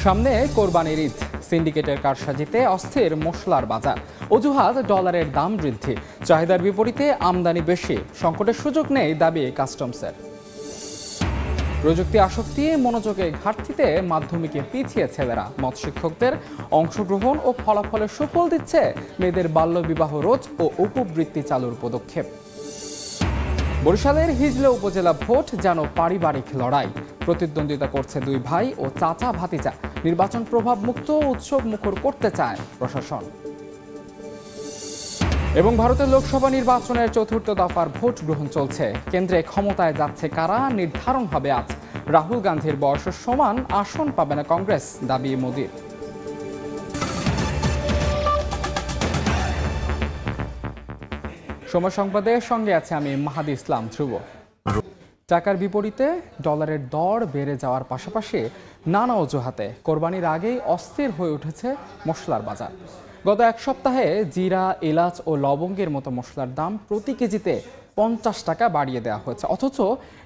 সামনে কোরবানির ঈদ, সিন্ডিকেটের কারসাজিতে অস্থির মশলার বাজার। অজুহাত ডলারের দাম বৃদ্ধি, চাহিদার বিপরীতে আমদানি বেশি, সংকটের সুযোগ নেই দাবি কাস্টমসের। প্রযুক্তি আসক্তি, মনোযোগে ঘাটতিতে মাধ্যমিকে পিছিয়ে ছেলেরা। মৎ শিক্ষকদের অংশগ্রহণ ও ফলাফলের সুফল দিচ্ছে মেয়েদের বাল্যবিবাহ রোধ ও উপবৃত্তি চালুর পদক্ষেপ। বরিশালের হিজলা উপজেলা ভোট যেন পারিবারিক লড়াই, প্রতিদ্বন্দ্বিতা করছে দুই ভাই ও চাচা ভাতিজা। নির্বাচন প্রভাব মুক্ত উৎসব মুখর করতে চায় প্রশাসন। এবং ভারতের লোকসভা নির্বাচনের চতুর্থ দফার ভোট গ্রহণ চলছে। কেন্দ্রে ক্ষমতায় যাচ্ছে কারা নির্ধারণ হবে আজ। রাহুল গান্ধীর বয়সের সমান আসন পাবে না কংগ্রেস, দাবি মোদির। সময় সংবাদের সঙ্গে আছে আমি মাহাদি ইসলাম ধ্রুব। টাকার বিপরীতে ডলারের দর বেড়ে যাওয়ার পাশাপাশি নানা অজুহাতে কোরবানির আগেই অস্থির হয়ে উঠেছে মশলার বাজার। গত এক সপ্তাহে জিরা, এলাচ ও লবঙ্গের মতো মশলার দাম প্রতি কেজিতে 50 টাকা বাড়িয়ে দেওয়া হয়েছে, অথচ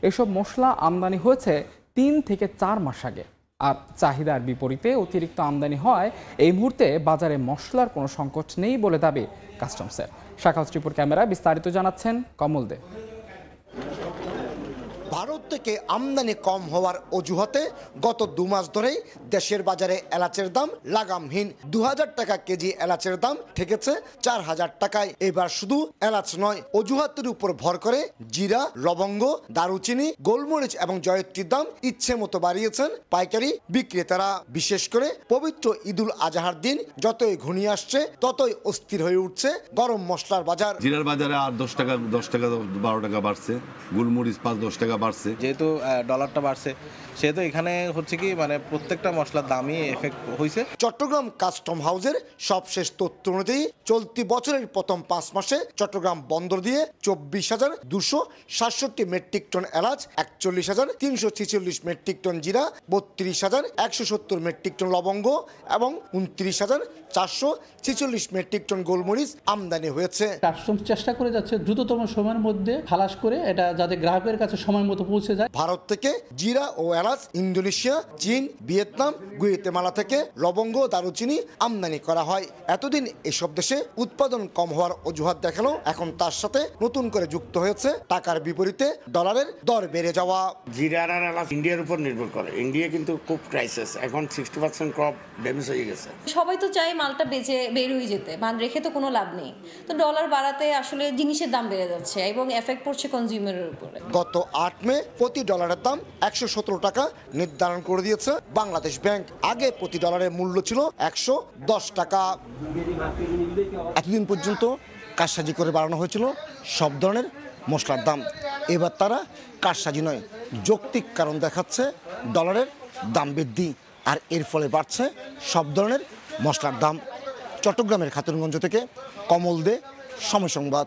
এসব মশলা আমদানি হয়েছে 3 থেকে 4 মাস আগে। আর চাহিদার বিপরীতে অতিরিক্ত আমদানি হয় এই মুহূর্তে বাজারে মশলার কোনো সংকট নেই বলে দাবি কাস্টমসের। শাখাউত ত্রিপুর ক্যামেরায় বিস্তারিত জানাচ্ছেন কমল দে। ভারত থেকে আমদানি কম হওয়ার অজুহাতে গত 2 মাস ধরেই দেশের বাজারে এলাচের দাম লাগামহীন। 2000 টাকা কেজি এলাচের দাম ঠেকেছে 4000 টাকায়। এবার শুধু এলাচ নয়, অজুহাতের উপর ভর করে জিরা, লবঙ্গ, দারুচিনি, গোলমরিচ এবং জয়ত্রীর দাম ইচ্ছে মতো বাড়িয়েছেন পাইকারি বিক্রেতারা। বিশেষ করে পবিত্র ঈদুল আজহার দিন যতই ঘনিয়ে আসছে ততই অস্থির হয়ে উঠছে গরম মশলার বাজার। জিরার বাজারে আর 10 টাকা 12 টাকা বাড়ছে, গোলমরিচ 5-10 টাকা বাড়ছে। যেহেতু ডলারটা বাড়ছে সেহেতু এখানে হচ্ছে কি প্রত্যেকটা মশলার দামই এফেক্ট হয়েছে। চট্টগ্রাম কাস্টম হাউসের সবশেষ তথ্য অনুযায়ী চলতি বছরের প্রথম 5 মাসে চট্টগ্রাম বন্দর দিয়ে 24,267 মেট্রিক টন এলাচ, 41,346 মেট্রিক টন জিরা, 32,170 মেট্রিক টন লবঙ্গ এবং 29,446 মেট্রিক টন গোলমরিচ আমদানি হয়েছে। কাস্টমস চেষ্টা করে যাচ্ছে দ্রুততম সময়ের মধ্যে খালাস করে এটা যাতে গ্রাহকের কাছে সময় মতো পৌঁছে যায়। ভারত থেকে জিরা ও এলাচ ইন্দোনেশিয়া, চীন, ভিয়েতনাম, গুয়েতেমালা থেকে লবঙ্গ, দারুচিনি আমদানি করা হয়। এতদিন এসব দেশে উৎপাদন কম হওয়ার অজুহাত দেখালো, এখন তার সাথে নতুন করে যুক্ত হয়েছে টাকার বিপরীতে ডলারের দর বেড়ে যাওয়া। জিরা আর এলাচ ইন্ডিয়ার উপর নির্ভর করে। ইন্ডিয়া কিন্তু খুব ক্রাইসিস, এখন 60% ক্রপ ড্যামেজ হয়ে গেছে। সবাই তো চায় মালটা বেচে বের হয়ে যেতে, মান রেখে তো কোনো লাভ নেই। তো ডলার বাড়াতে আসলে জিনিসের দাম বেড়ে যাচ্ছে এবং এফেক্ট পড়ছে কনজিউমারের উপরে। গত 8 মে প্রতি ডলারের দাম 117 টাকা নির্ধারণ করে দিয়েছে বাংলাদেশ ব্যাংক। আগে প্রতি ডলারের মূল্য ছিল 110 টাকা। এতদিন পর্যন্ত কারসাজি করে বাড়ানো হয়েছিল সব ধরনের মশলার দাম। এবার তারা কারসাজি নয়, যৌক্তিক কারণ দেখাচ্ছে ডলারের দাম বৃদ্ধি, আর এর ফলে বাড়ছে সব ধরনের মশলার দাম। চট্টগ্রামের খাতুনগঞ্জ থেকে কমল দে, সময় সংবাদ।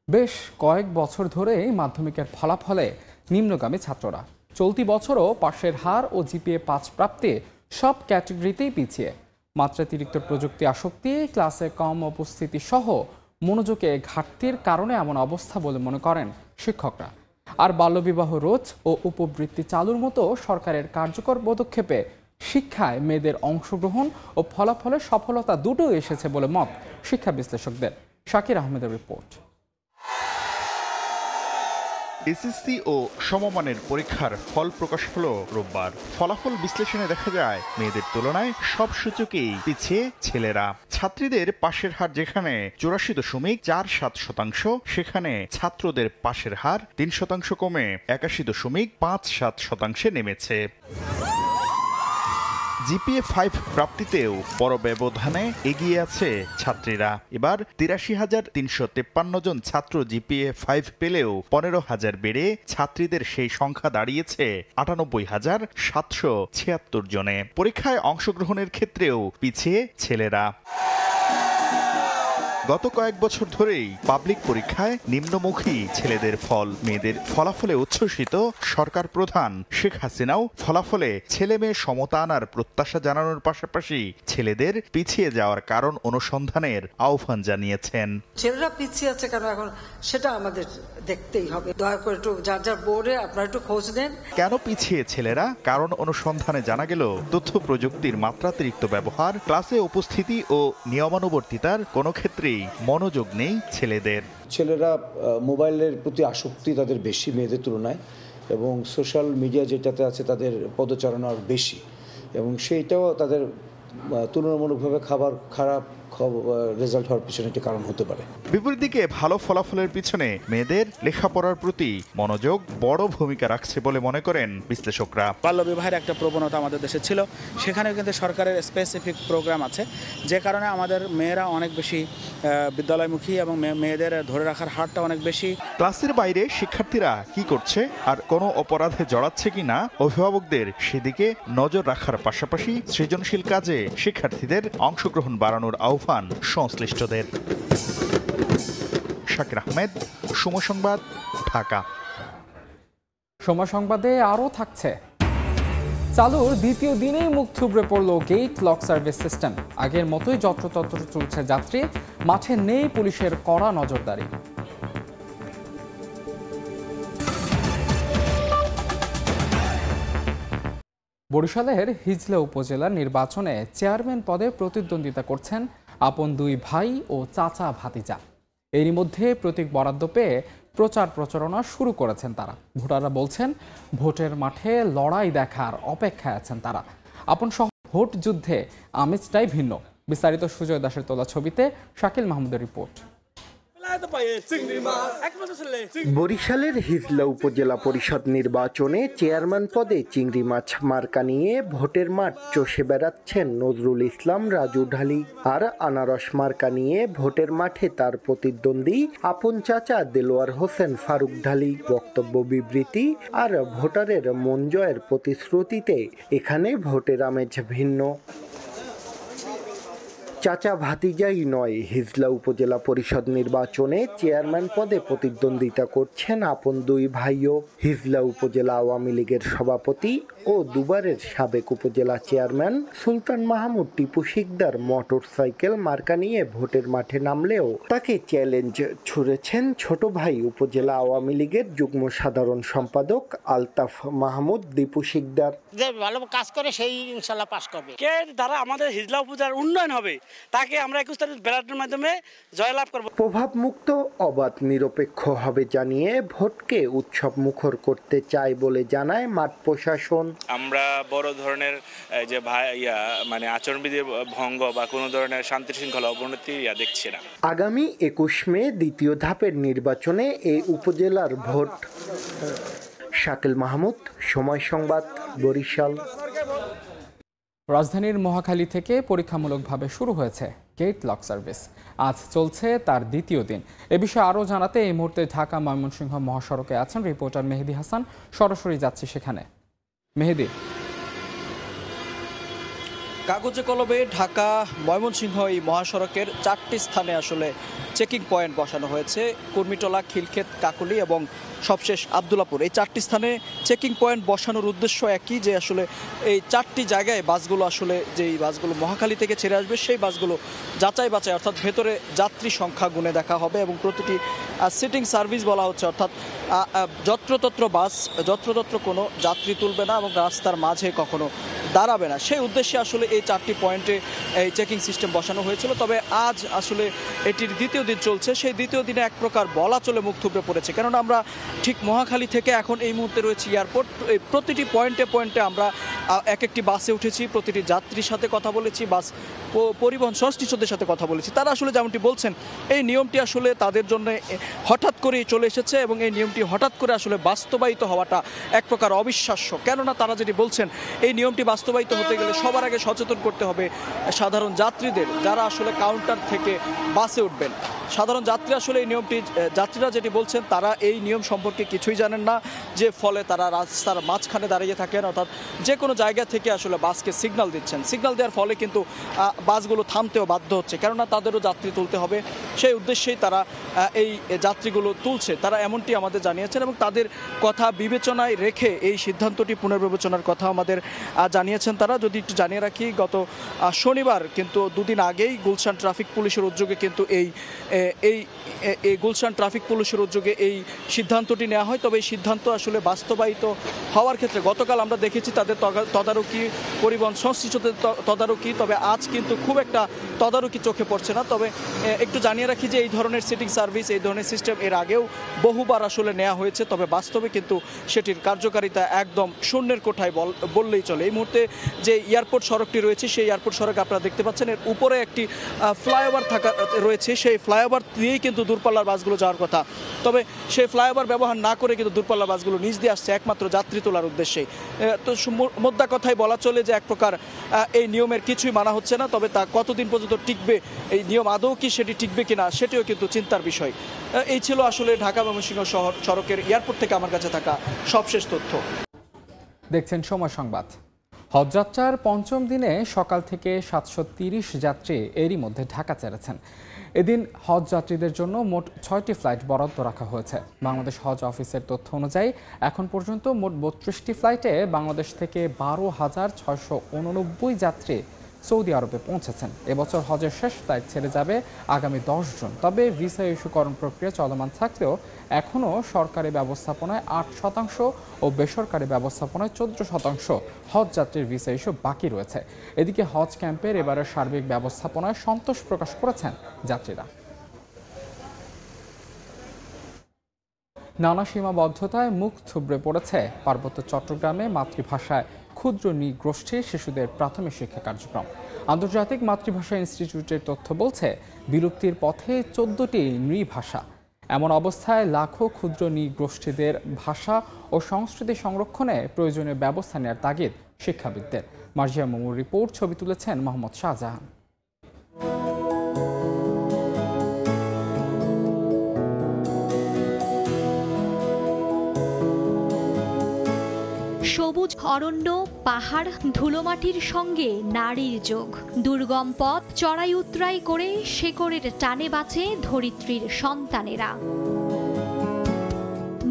বেশ কয়েক বছর ধরেই মাধ্যমিকের ফলাফলে নিম্নগামী ছাত্ররা। চলতি বছরও পাশের হার ও জিপিএ 5 প্রাপ্তি সব ক্যাটাগরিতেই পিছিয়ে। মাত্রাতিরিক্ত প্রযুক্তি আসক্তি, ক্লাসে কম উপস্থিতি সহ মনোযোগে ঘাটতির কারণে এমন অবস্থা বলে মনে করেন শিক্ষকরা। আর বাল্যবিবাহ রোধ ও উপবৃত্তি চালুর মতো সরকারের কার্যকর পদক্ষেপে শিক্ষায় মেয়েদের অংশগ্রহণ ও ফলাফলে সফলতা দুটোই এসেছে বলে মত শিক্ষা বিশ্লেষকদের। শাকির আহমেদের রিপোর্ট। এসএসসি ও সমমানের পরীক্ষার ফল প্রকাশ হলো রোববার। ফলাফল বিশ্লেষণে দেখা যায় মেয়েদের তুলনায় সব সূচকেই পিছিয়ে ছেলেরা। ছাত্রীদের পাশের হার যেখানে 84.47%, সেখানে ছাত্রদের পাশের হার 3% কমে 81.57% নেমেছে। জিপিএ 5 প্রাপ্তিতেও বড় ব্যবধানে এগিয়ে আছে ছাত্রীরা। এবার 83,353 জন ছাত্র জিপিএ 5 পেলেও 15,000 বেড়ে ছাত্রীদের সেই সংখ্যা দাঁড়িয়েছে 98,776 জনে। পরীক্ষায় অংশগ্রহণের ক্ষেত্রেও পিছিয়ে ছেলেরা। গত কয়েক বছর ধরেই পাবলিক পরীক্ষায় নিম্নমুখী ছেলেদের ফল, মেয়েদের ফলাফলে উচ্ছ্বসিত সরকার প্রধান শেখ হাসিনাও ফলাফলে ছেলে মেয়ে সমতা আনার প্রত্যাশা জানানোর পাশাপাশি ছেলেদের পিছিয়ে যাওয়ার কারণ অনুসন্ধানের আহ্বান জানিয়েছেন। ছেলেরা পিছিয়ে আছে কেন এখন সেটা আমাদের দেখতেই হবে। দয়া করে একটু যার যার বোর্ডে আপনারা একটু খোঁজ নেন। কেন পিছিয়ে ছেলেরা? কারণ অনুসন্ধানে জানা গেল তথ্য প্রযুক্তির মাত্রাতিরিক্ত ব্যবহার, ক্লাসে উপস্থিতি ও নিয়মানুবর্তিতার কোনো ক্ষেত্রেই মনোযোগ নেই ছেলেদের। ছেলেরা মোবাইলের প্রতি আসক্তি তাদের বেশি মেয়েদের তুলনায়, এবং সোশ্যাল মিডিয়া যেটাতে আছে তাদের পদচারণা আর বেশি, এবং সেইটাও তাদের তুলনামূলকভাবে খারাপ রেজাল্ট হওয়ার পিছনে একটি কারণ হতে পারে। বিপরীত দিকে ভালো ফলাফলের পিছনে মেয়েদের লেখাপড়ার প্রতি মনোযোগ বড় ভূমিকা রাখছে বলে মনে করেন বিশ্লেষকরা। বাল্যবিবাহের একটা প্রবণতা আমাদের দেশে ছিল, সেখানে কিন্তু সরকারের স্পেসিফিক প্রোগ্রাম আছে, যে কারণে আমাদের মেয়েরা অনেক বেশি বিদ্যালয়মুখী এবং মেয়েদের ধরে রাখার হারটা অনেক বেশি। ক্লাসের বাইরে শিক্ষার্থীরা কি করছে আর কোনো অপরাধে জড়াচ্ছে কিনা অভিভাবকদের সেদিকে নজর রাখার পাশাপাশি সৃজনশীল কাজে শিক্ষার্থীদের অংশগ্রহণ বাড়ানোর আহ্বান সংশ্লিষ্টদের। শাকির আহমেদ, সময় সংবাদ, ঢাকা। সময় সংবাদে আরও থাকছে, চালুর দ্বিতীয় দিনেই মুখ থুবড়ে পড়ল গেট লক সার্ভিস সিস্টেম। আগের মতোই যত্রতত্র চলছে যাত্রী, মাঠে নেই পুলিশের কড়া নজরদারি। বরিশালের হিজলা উপজেলার নির্বাচনে চেয়ারম্যান পদে প্রতিদ্বন্দ্বিতা করছেন আপন দুই ভাই ও চাচা ভাতিজা। এরই মধ্যে প্রতীক বরাদ্দ পেয়ে প্রচার প্রচারণা শুরু করেছেন তারা। ভোটাররা বলছেন ভোটের মাঠে লড়াই দেখার অপেক্ষায় আছেন তারা। আপন সহ ভোট যুদ্ধে আমেজটাই ভিন্ন। বিস্তারিত সুজয় দাসের তোলা ছবিতে শাকিল মাহমুদের রিপোর্ট। বরিশালের হিজলা উপজেলা পরিষদ নির্বাচনে চেয়ারম্যান পদে চিংড়ি মাছ মার্কা নিয়ে ভোটের মাঠ চষে বেড়াচ্ছেন নজরুল ইসলাম রাজু ঢালি। আর আনারস মার্কা নিয়ে ভোটের মাঠে তার প্রতিদ্বন্দ্বী আপন চাচা দেলোয়ার হোসেন ফারুক ঢালি। বক্তব্য বিবৃতি আর ভোটারের মন জয়ের প্রতিশ্রুতিতে এখানে ভোটের আমেজ ভিন্ন। চাচা ভাতিজাই নয়, হিজলা উপজেলা পরিষদ নির্বাচনে চেয়ারম্যান পদে প্রতিদ্বন্দ্বিতা করছেন আপন দুই ভাইও। হিজলা উপজেলা আওয়ামী লীগের সভাপতি ও দুবারের সাবেক উপজেলা চেয়ারম্যান সুলতান মাহমুদ টিপু শিকদার মোটর সাইকেল মার্কা নিয়ে ভোটের মাঠে নামলেও তাকে চ্যালেঞ্জ ছুড়েছেন ছোট ভাই উপজেলা আওয়ামী লীগের যুগ্ম সাধারণ সম্পাদক আলতাফ মাহমুদ দীপু শিকদার। যে ভালো কাজ করে সেই ইনশাল্লাহ পাস করবে। কে দ্বারা আমাদের হিজলা উপজেলার উন্নয়ন হবে তাকে আমরা 21 তারিখ ব্যালটের মাধ্যমে জয়লাভ করব। প্রভাবমুক্ত, অবাধ, নিরপেক্ষ হবে জানিয়ে ভোটকে উৎসব মুখর করতে চায় বলে জানায় মাঠ প্রশাসন। আমরা বড় ধরনের যে আচরণবিধি ভঙ্গ বা কোনো ধরনের শান্তি শৃঙ্খলা অবনতি দেখছি না। আগামী 21 মে দ্বিতীয় ধাপের নির্বাচনে এই উপজেলার ভোট। শাকিল মাহমুদ, সময় সংবাদ, বরিশাল। রাজধানীর মহাখালী থেকে পরীক্ষামূলকভাবে শুরু হয়েছে গেট লক সার্ভিস। আজ চলছে তার দ্বিতীয় দিন। এ বিষয়ে আরও জানাতে এই মুহূর্তে ঢাকা ময়মনসিংহ মহাসড়কে আছেন রিপোর্টার মেহেদি হাসান। সরাসরি যাচ্ছি সেখানে। মেহেদি, কাগজে কলমে ঢাকা ময়মনসিংহ এই মহাসড়কের 4টি স্থানে আসলে চেকিং পয়েন্ট বসানো হয়েছে। কুর্মিটোলা, খিলক্ষেত, কাকুলি এবং সবশেষ আব্দুল্লাপুর। এই 4টি স্থানে চেকিং পয়েন্ট বসানোর উদ্দেশ্য একই, যে আসলে এই 4টি জায়গায় বাসগুলো আসলে যেই বাসগুলো মহাখালী থেকে ছেড়ে আসবে সেই বাসগুলো যাচাই বাছাই, অর্থাৎ ভেতরে যাত্রী সংখ্যা গুণে দেখা হবে এবং প্রতিটি সিটিং সার্ভিস বলা হচ্ছে, অর্থাৎ যত্রতত্র বাস যত্রতত্র কোনো যাত্রী তুলবে না এবং রাস্তার মাঝে কখনো দাঁড়াবে না। সেই উদ্দেশ্যে আসলে এই 4টি পয়েন্টে এই চেকিং সিস্টেম বসানো হয়েছিল। তবে আজ আসলে এটির দ্বিতীয় দিন চলছে। সেই দ্বিতীয় দিনে এক প্রকার বলা চলে মুখ থুবড়ে পড়েছে, কেননা আমরা ঠিক মহাখালী থেকে এখন এই মুহূর্তে রয়েছে এয়ারপোর্ট। এই প্রতিটি পয়েন্টে পয়েন্টে আমরা এক একটি বাসে উঠেছি, প্রতিটি যাত্রীর সাথে কথা বলেছি, বাস পরিবহন সংশ্লিষ্টদের সাথে কথা বলেছি। তারা আসলে যেমনটি বলছেন এই নিয়মটি আসলে তাদের জন্য হঠাৎ করেই চলে এসেছে এবং এই নিয়মটি হঠাৎ করে আসলে বাস্তবায়িত হওয়াটা এক প্রকার অবিশ্বাস্য। কেননা তারা যেটি বলছেন এই নিয়মটি বাস্তবায়িত হতে গেলে সবার আগে সচেতন করতে হবে সাধারণ যাত্রীদের, যারা আসলে কাউন্টার থেকে বাসে উঠবেন। সাধারণ যাত্রী আসলে এই নিয়মটি, যাত্রীরা যেটি বলছেন তারা এই নিয়ম সম্পর্কে কিছুই জানেন না, যে ফলে তারা রাস্তার মাঝখানে দাঁড়িয়ে থাকেন, অর্থাৎ যে কোনো জায়গা থেকে আসলে বাসকে সিগন্যাল দিচ্ছেন। সিগন্যাল দেওয়ার ফলে কিন্তু বাসগুলো থামতেও বাধ্য হচ্ছে, কেননা তাদেরও যাত্রী তুলতে হবে, সেই উদ্দেশ্যেই তারা এই যাত্রীগুলো তুলছে। তারা এমনটি আমাদের জানিয়েছেন এবং তাদের কথা বিবেচনায় রেখে এই সিদ্ধান্তটি পুনর্বিবেচনার কথা আমাদের জানিয়েছেন তারা। যদি একটু জানিয়ে রাখি, গত শনিবার কিন্তু দুদিন আগেই গুলশান ট্রাফিক পুলিশের উদ্যোগে কিন্তু এই গুলশান ট্রাফিক পুলিশের উদ্যোগে এই সিদ্ধান্তটি নেওয়া হয়। তবে এই সিদ্ধান্ত আসলে বাস্তবায়িত হওয়ার ক্ষেত্রে গতকাল আমরা দেখেছি তাদের তদারকি, পরিবহন সংশ্লিষ্টদের তদারকি, তবে আজ কিন্তু খুব একটা তদারকি চোখে পড়ছে না। তবে একটু জানিয়ে রাখি যে এই ধরনের সিটিং সার্ভিস, এই ধরনের সিস্টেম এর আগেও বহুবার আসলে নেওয়া হয়েছে, তবে বাস্তবে কিন্তু সেটির কার্যকারিতা একদম শূন্যের কোঠায় বললেই চলে। এই মুহূর্তে যে এয়ারপোর্ট সড়কটি রয়েছে, সেই এয়ারপোর্ট সড়ক আপনারা দেখতে পাচ্ছেন, এর উপরে একটি ফ্লাইওভার থাকা রয়েছে, সেই ফ্লাইওভার দিয়েই কিন্তু দূরপাল্লার বাসগুলো যাওয়ার কথা। তবে সেই ফ্লাইওভার ব্যবহার না করে কিন্তু দূরপাল্লার বাসগুলো নিচ দিয়ে আসছে একমাত্র যাত্রী তোলার উদ্দেশ্যে। তো মোদ্দা কথায় বলা চলে যে এক প্রকার এই নিয়মের কিছুই মানা হচ্ছে না। তবে তা কতদিন পর্যন্ত টিকবে, এই নিয়ম আদৌ কি সেটি টিকবে কিনা, সেটিও কিন্তু চিন্তার বিষয়। এই ছিল আসলে ঢাকা ময়মনসিংহ শহর সড়কের এয়ারপোর্ট থেকে আমার কাছে থাকা সবশেষ তথ্য। দেখছেন সময় সংবাদ। হজযাত্রার পঞ্চম দিনে সকাল থেকে 730 যাত্রী এরই মধ্যে ঢাকা ছেড়েছেন। এদিন হজ যাত্রীদের জন্য মোট 6টি ফ্লাইট বরাদ্দ রাখা হয়েছে। বাংলাদেশ হজ অফিসের তথ্য অনুযায়ী এখন পর্যন্ত মোট 32টি ফ্লাইটে বাংলাদেশ থেকে 12,689 যাত্রী সৌদি আরবে পৌঁছেছেন। এবছর হজের শেষ ফ্লাইট ছেড়ে যাবে আগামী 10 জুন। তবে ভিসা ইস্যুকরণ প্রক্রিয়া চলমান থাকলেও এখনও সরকারি ব্যবস্থাপনায় 8% ও বেসরকারি ব্যবস্থাপনায় 14% হজ যাত্রীর ভিসা ইস্যু বাকি রয়েছে। এদিকে হজ ক্যাম্পের এবারের সার্বিক ব্যবস্থাপনায় সন্তোষ প্রকাশ করেছেন যাত্রীরা। নানা সীমাবদ্ধতায় মুখ থুবড়ে পড়েছে পার্বত্য চট্টগ্রামে মাতৃভাষায় ক্ষুদ্র নৃগোষ্ঠীর শিশুদের প্রাথমিক শিক্ষা কার্যক্রম। আন্তর্জাতিক মাতৃভাষা ইনস্টিটিউটের তথ্য বলছে বিলুপ্তির পথে 14টি নৃভাষা। এমন অবস্থায় লাখো ক্ষুদ্র নৃগোষ্ঠীদের ভাষা ও সংস্কৃতি সংরক্ষণে প্রয়োজনীয় ব্যবস্থা নেওয়ার তাগিদ শিক্ষাবিদদের। মার্জিয়া মামুর রিপোর্ট, ছবি তুলেছেন মোহাম্মদ শাহজাহান। সবুজ অরণ্য, পাহাড়, ধুলোমাটির সঙ্গে নারীর যোগ, দুর্গম পথ চড়াই উতরাই করে শেকড়ের টানে বাঁচে ধরিত্রীর সন্তানেরা।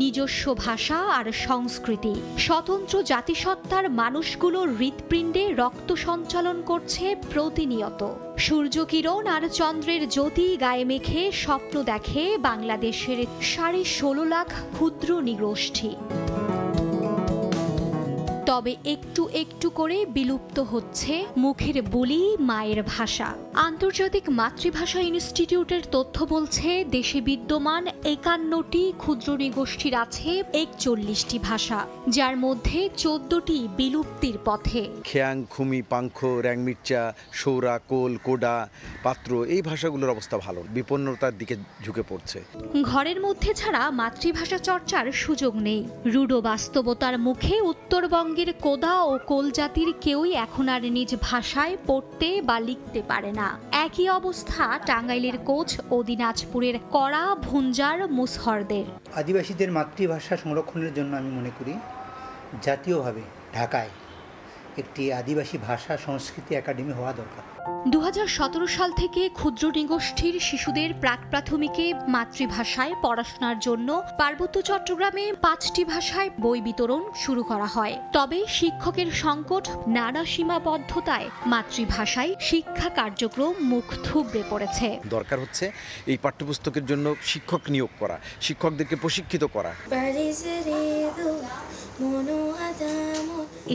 নিজস্ব ভাষা আর সংস্কৃতি, স্বতন্ত্র জাতিসত্তার মানুষগুলোর হৃৎপিণ্ডে রক্ত সঞ্চালন করছে প্রতিনিয়ত। সূর্যকিরণ আর চন্দ্রের জ্যোতি গায়ে মেখে স্বপ্ন দেখে বাংলাদেশের 16.5 লাখ ক্ষুদ্র নৃগোষ্ঠী। তবে একটু একটু করে বিলুপ্ত হচ্ছে মুখের বুলি মায়ের ভাষা। আন্তর্জাতিক মাতৃভাষা ইনস্টিটিউটের তথ্য বলছে দেশে বিদ্যমান 51টি ক্ষুদ্র নৃগোষ্ঠীর আছে 41টি ভাষা, যার মধ্যে 14টি বিলুপ্তির পথে। খেয়াং, খুমি, পাংখ, র্যাংমির্চা, সৌরা, কোল, কোডা, পাত্র, এই ভাষাগুলোর অবস্থা ভালো, বিপন্নতার দিকে ঝুঁকে পড়ছে। ঘরের মধ্যে ছাড়া মাতৃভাষা চর্চার সুযোগ নেই। রূঢ় বাস্তবতার মুখে উত্তরবঙ্গের কোদা ও কোল জাতির কেউই এখন আর নিজ ভাষায় পড়তে বা লিখতে পারে না। একই অবস্থা টাঙ্গাইলের কোচ ও দিনাজপুরের কড়া, ভুঞ্জার, মুসহরদের। আদিবাসীদের মাতৃভাষা সংরক্ষণের জন্য আমি মনে করি জাতীয়ভাবে ঢাকায় একটি আদিবাসী ভাষা সংস্কৃতি একাডেমি হওয়া দরকার। 2017 সাল থেকে ক্ষুদ্র নৃগোষ্ঠীর শিশুদের প্রাক প্রাথমিকে মাতৃভাষায় পড়াশোনার জন্য পার্বত্য চট্টগ্রামে 5টি ভাষায় বই বিতরণ শুরু করা হয়। তবে শিক্ষকের সংকট, নানা সীমাবদ্ধতায় মাতৃভাষায় শিক্ষা কার্যক্রম মুখ থুবড়ে পড়েছে। দরকার হচ্ছে এই পাঠ্যপুস্তকের জন্য শিক্ষক নিয়োগ করা, শিক্ষকদেরকে প্রশিক্ষিত করা।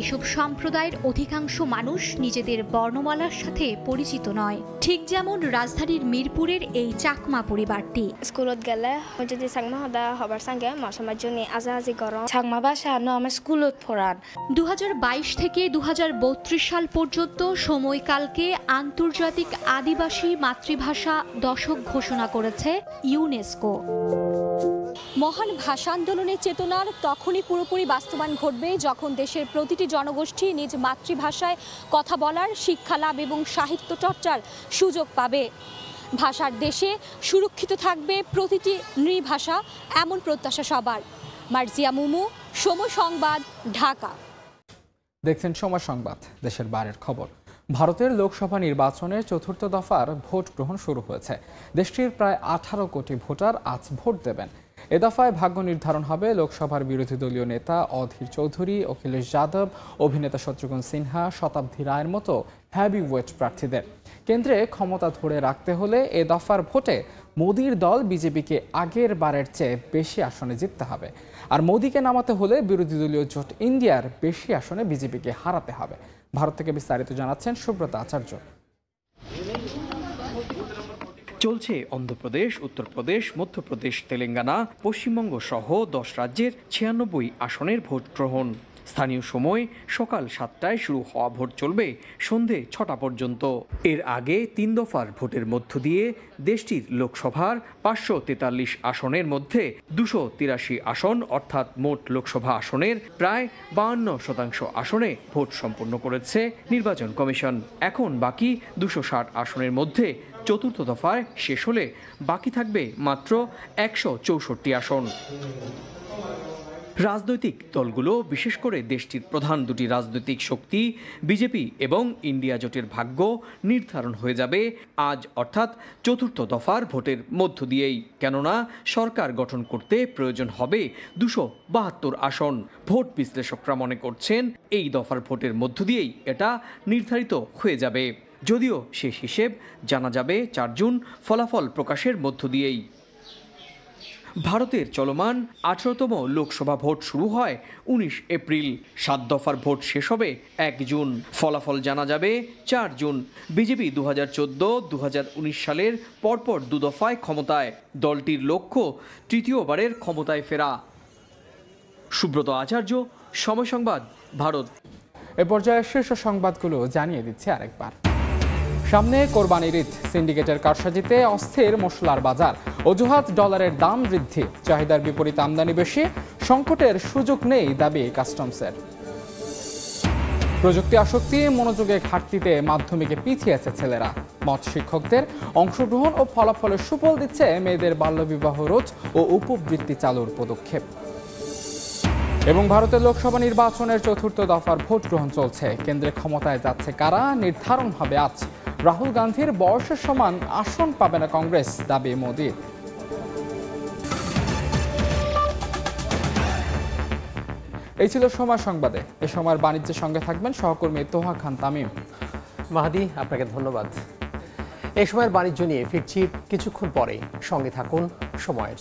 এসব সম্প্রদায়ের অধিকাংশ মানুষ নিজেদের বর্ণমালার সাথে পরিচিত নয়, ঠিক যেমন রাজধানীর মিরপুরের এই চাকমা পরিবারটি। স্কুলত গেলে যদি চাকমা হদা হবার সঙ্গে মশামার জন্য আজাজি গরম চাকমা ভাষা আমার স্কুলত পড়ান। 2022 থেকে 2032 সাল পর্যন্ত সময়কালকে আন্তর্জাতিক আদিবাসী মাতৃভাষা দশক ঘোষণা করেছে ইউনেস্কো। মহান ভাষা আন্দোলনের চেতনার তখনই পুরোপুরি বাস্তবায়ন ঘটবে যখন দেশের প্রতিটি জনগোষ্ঠী নিজ মাতৃভাষায় কথা বলার, শিক্ষা লাভ এবং সাহিত্য চর্চার সুযোগ পাবে। ভাষার দেশে সুরক্ষিত থাকবে প্রতিটি নৃভাষা, এমন প্রত্যাশা সবার। মার্জিয়া মুমু, সময় সংবাদ, ঢাকা। দেখছেন সময় সংবাদ। দেশের বাইরের খবর। ভারতের লোকসভা নির্বাচনের চতুর্থ দফার ভোট গ্রহণ শুরু হয়েছে। দেশটির প্রায় 18 কোটি ভোটার আজ ভোট দেবেন। এ দফায় ভাগ্য নির্ধারণ হবে লোকসভার বিরোধী দলীয় নেতা অধীর চৌধুরী, অখিলেশ যাদব, অভিনেতা শত্রুঘ্ন সিনহা, শতাব্দী রায়ের মতো হেভিওয়েট প্রার্থীদের। কেন্দ্রে ক্ষমতা ধরে রাখতে হলে এ দফার ভোটে মোদির দল বিজেপিকে আগের বারের চেয়ে বেশি আসনে জিততে হবে। আর মোদিকে নামাতে হলে বিরোধী দলীয় জোট ইন্ডিয়ার বেশি আসনে বিজেপিকে হারাতে হবে। ভারত থেকে বিস্তারিত জানাচ্ছেন সুব্রত আচার্য। চলছে অন্ধ্রপ্রদেশ, উত্তরপ্রদেশ, মধ্যপ্রদেশ, তেলেঙ্গানা, পশ্চিমবঙ্গ সহ 10 রাজ্যের 96 আসনের ভোট গ্রহণ। স্থানীয় সময় সকাল 7টায় শুরু হওয়া ভোট চলবে সন্ধে 6টা পর্যন্ত। এর আগে 3 দফার ভোটের মধ্য দিয়ে দেশটির লোকসভার 543 আসনের মধ্যে 283 আসন অর্থাৎ মোট লোকসভা আসনের প্রায় 52% আসনে ভোট সম্পন্ন করেছে নির্বাচন কমিশন। এখন বাকি 260 আসনের মধ্যে চতুর্থ দফায় শেষ হলে বাকি থাকবে মাত্র 164 আসন। রাজনৈতিক দলগুলো, বিশেষ করে দেশটির প্রধান দুটি রাজনৈতিক শক্তি বিজেপি এবং ইন্ডিয়া জোটের ভাগ্য নির্ধারণ হয়ে যাবে আজ অর্থাৎ চতুর্থ দফার ভোটের মধ্য দিয়েই। কেননা সরকার গঠন করতে প্রয়োজন হবে 272 আসন। ভোট বিশ্লেষকরা মনে করছেন এই দফার ভোটের মধ্য দিয়েই এটা নির্ধারিত হয়ে যাবে, যদিও শেষ হিসেব জানা যাবে 4 জুন ফলাফল প্রকাশের মধ্য দিয়েই। ভারতের চলমান 18তম লোকসভা ভোট শুরু হয় 19 এপ্রিল। 7 দফার ভোট শেষ হবে 1 জুন। ফলাফল জানা যাবে 4 জুন। বিজেপি 2014-2019 সালের পরপর 2 দফায় ক্ষমতায়। দলটির লক্ষ্য তৃতীয়বারের ক্ষমতায় ফেরা। সুব্রত আচার্য, সময় সংবাদ, ভারত। এ পর্যায়ে শীর্ষ সংবাদগুলো জানিয়ে দিচ্ছে আরেকবার। সামনে কোরবানির ঈদ, সিন্ডিকেটের কারসাজিতে অস্থির মশলার বাজার। অজুহাত ডলারের দাম বৃদ্ধি, চাহিদার বিপরীত আমদানি বেশি, সংকটের সুযোগ নেই দাবি কাস্টমসের। প্রযুক্তি আসক্তি, মনোযোগের ঘাটতিতে মাধ্যমিকে পিছিয়েছে ছেলেরা। মৎ শিক্ষকদের অংশগ্রহণ ও ফলাফলের সুফল দিচ্ছে মেয়েদের বাল্যবিবাহ রোধ ও উপবৃত্তি চালুর পদক্ষেপ। এবং ভারতের লোকসভা নির্বাচনের চতুর্থ দফার ভোট গ্রহণ চলছে। কেন্দ্রে ক্ষমতায় যাচ্ছে কারা নির্ধারণ হবে আজ। রাহুল গান্ধীর বয়সের সমান আসন পাবে না কংগ্রেস, দাবি মোদির। এই ছিল সময় সংবাদে। এ সময়ের বাণিজ্যের সঙ্গে থাকবেন সহকর্মী তোহা খান তামিম। মাহাদি, আপনাকে ধন্যবাদ। এই সময়ের বাণিজ্য নিয়ে ফিরছি কিছুক্ষণ পরেই, সঙ্গে থাকুন সময়ের।